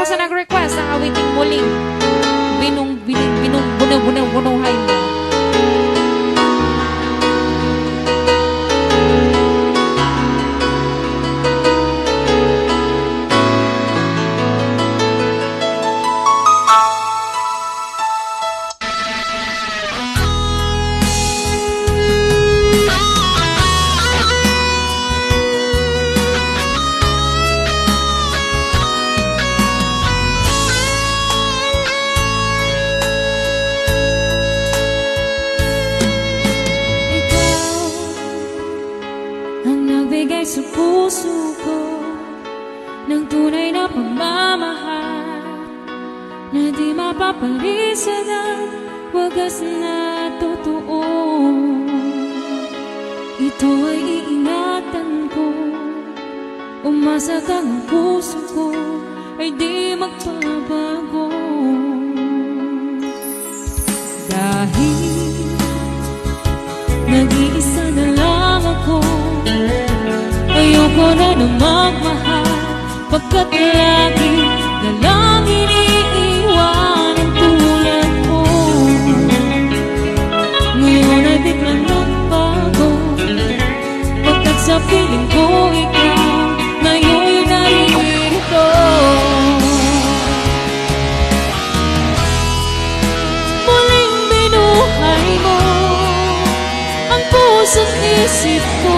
sa nag-request ng awiting muling bunuhay mo. Nagbigay sa puso ko ng tunay na pagmamahal na di mapapalisan ang wagas na totoo. Ito ay iingatan ko, umasa kang ang puso ko ay di magbabago. Dahil nag-iisa na lang ako, ayoko na magmahal, pagkat lagi na lang iniiwan ang tulad mo. Ngayon ay biglang nagbago, pagkat sa piling ko ikaw ngayon naririto. Muling binuhay mo ang puso't isip ko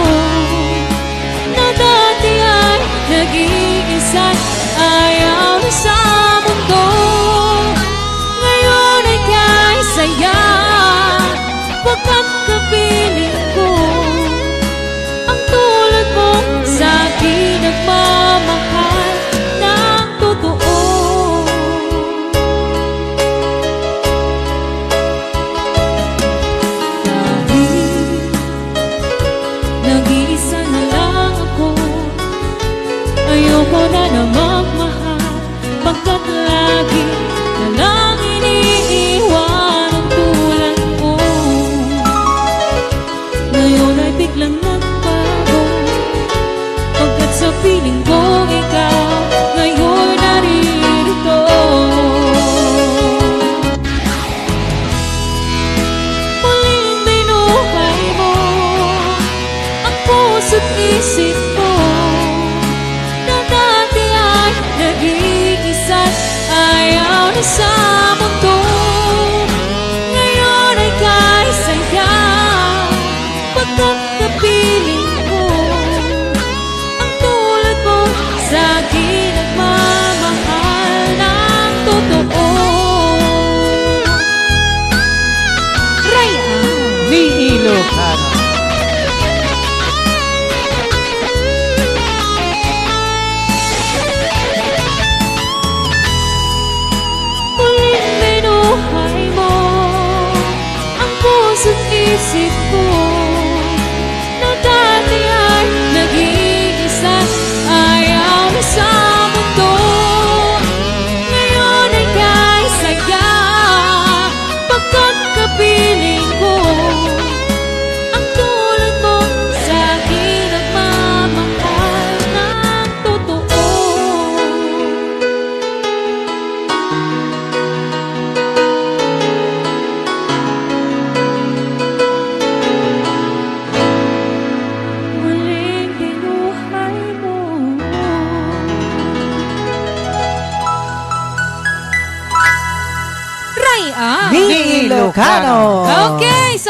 na dati ay nag-iisa't ayaw na sa mundo. Ngayon ay kay saya, pagkat kapiling ko ang tulad mo sa akin nagmamahal ng totoo. Dahil nag-iisa na lang ako, ayoko na magmahal, pagkat lagi na lang iniiwan ang tulad mo. Ngayon ay biglang nagbago, pagkat sa piling ko ikaw ngayon naririto. Muling binuhay mo ang puso't isip ko na dati ay nag-iisa't ayaw na sa mundo. Ngayon ay kay saya, pagkat kapiling ko ang tulad mo sa akin nagmamahal ng totoo. Raya Ni Ilocano. Muling binuhay mo ang puso't isip ko na dati ay nag-iisa't ayaw na sa mundo. Ngayon ay kay saya, pagkat kapiling ko ang tulad mo sa akin nagmamahal ng totoo. Muling binuhay mo Raya Ni Ilocano. Okay, so